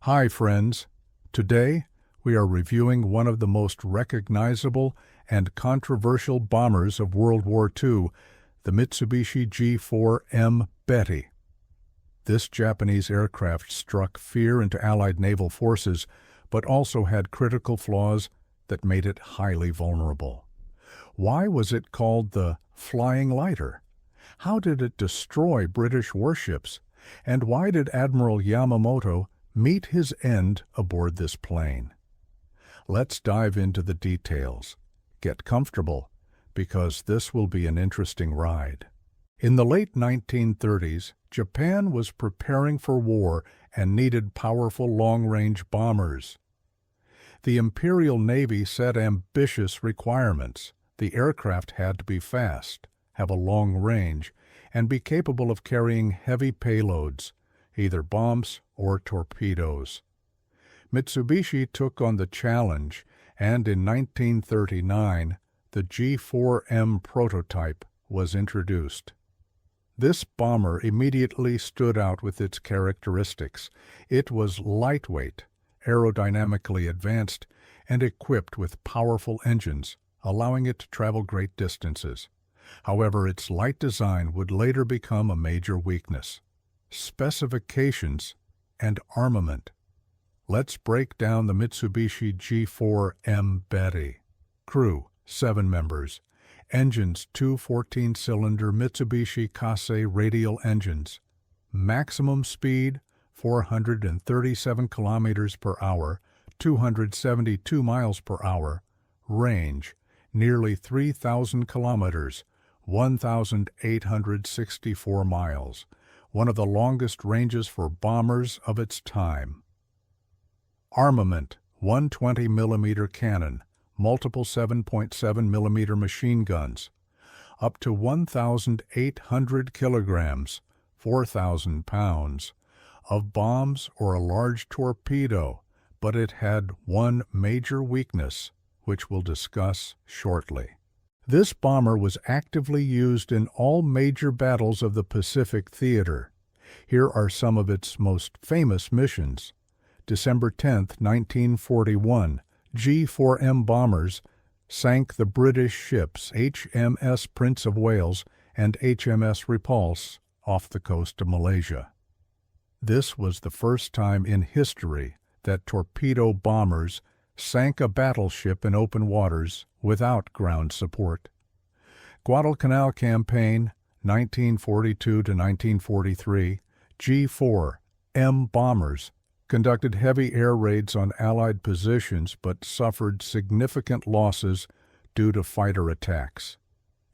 Hi friends, today we are reviewing one of the most recognizable and controversial bombers of World War II, the Mitsubishi G4M Betty. This Japanese aircraft struck fear into Allied naval forces, but also had critical flaws that made it highly vulnerable. Why was it called the Flying Lighter? How did it destroy British warships? And why did Admiral Yamamoto meet his end aboard this plane? Let's dive into the details. Get comfortable, because this will be an interesting ride. In the late 1930s, Japan was preparing for war and needed powerful long-range bombers. The Imperial Navy set ambitious requirements. The aircraft had to be fast, have a long range, and be capable of carrying heavy payloads, either bombs or torpedoes. Mitsubishi took on the challenge, and in 1939, the G4M prototype was introduced. This bomber immediately stood out with its characteristics. It was lightweight, aerodynamically advanced, and equipped with powerful engines, allowing it to travel great distances. However, its light design would later become a major weakness. Specifications and armament. Let's break down the Mitsubishi G4M Betty. Crew, 7 members. Engines, 2 14-cylinder Mitsubishi Kase radial engines. Maximum speed, 437 kilometers per hour, 272 miles per hour. Range, nearly 3,000 kilometers, 1,864 miles. One of the longest ranges for bombers of its time. Armament, 120 mm cannon, multiple 7.7 mm machine guns, up to 1,800 kilograms, 4,000 pounds, of bombs or a large torpedo, but it had one major weakness, which we'll discuss shortly. This bomber was actively used in all major battles of the Pacific Theater. Here are some of its most famous missions. December 10, 1941, G4M bombers sank the British ships HMS Prince of Wales and HMS Repulse off the coast of Malaysia. This was the first time in history that torpedo bombers sank a battleship in open waters without ground support. Guadalcanal Campaign, 1942 to 1943, G4M bombers conducted heavy air raids on Allied positions but suffered significant losses due to fighter attacks.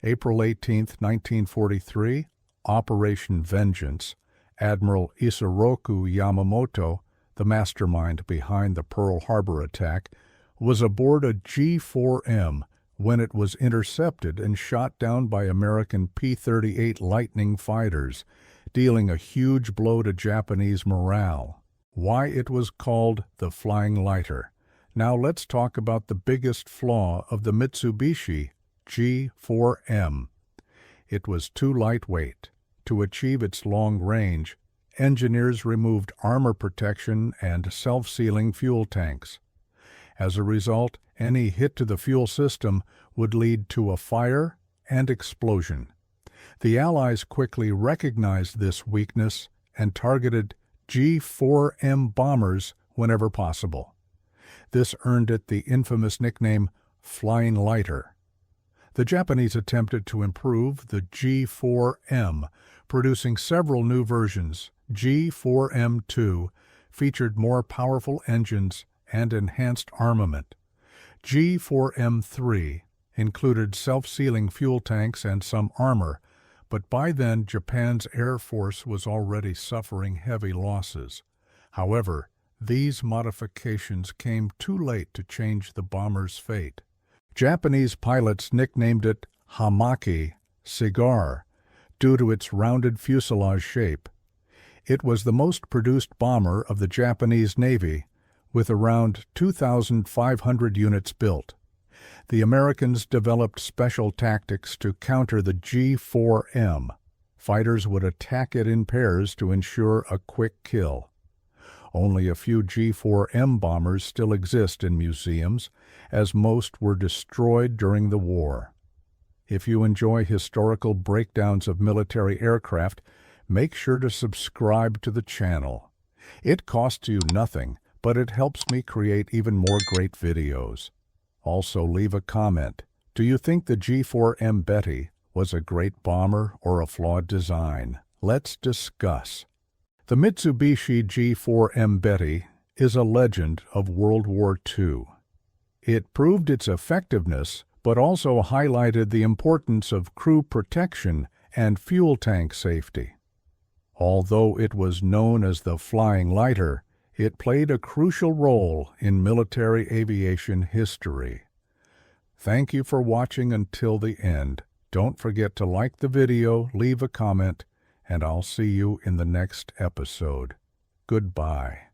April 18, 1943, Operation Vengeance. Admiral Isoroku Yamamoto, the mastermind behind the Pearl Harbor attack, was aboard a G4M when it was intercepted and shot down by American P-38 Lightning fighters, dealing a huge blow to Japanese morale. Why it was called the Flying Lighter. Now let's talk about the biggest flaw of the Mitsubishi G4M. It was too lightweight. To achieve its long range, engineers removed armor protection and self-sealing fuel tanks. As a result, any hit to the fuel system would lead to a fire and explosion. The Allies quickly recognized this weakness and targeted G4M bombers whenever possible. This earned it the infamous nickname Flying Lighter. The Japanese attempted to improve the G4M, producing several new versions. G4M2 featured more powerful engines and enhanced armament. G4M3 included self-sealing fuel tanks and some armor, but by then Japan's Air Force was already suffering heavy losses. However, these modifications came too late to change the bomber's fate. Japanese pilots nicknamed it Hamaki, cigar, due to its rounded fuselage shape. It was the most produced bomber of the Japanese Navy, with around 2,500 units built. The Americans developed special tactics to counter the G4M. Fighters would attack it in pairs to ensure a quick kill. Only a few G4M bombers still exist in museums, as most were destroyed during the war. If you enjoy historical breakdowns of military aircraft, make sure to subscribe to the channel. It costs you nothing, but it helps me create even more great videos. Also, leave a comment. Do you think the G4M Betty was a great bomber or a flawed design? Let's discuss. The Mitsubishi G4M Betty is a legend of World War II. It proved its effectiveness, but also highlighted the importance of crew protection and fuel tank safety. Although it was known as the Flying Lighter, it played a crucial role in military aviation history. Thank you for watching until the end. Don't forget to like the video, leave a comment, and I'll see you in the next episode. Goodbye.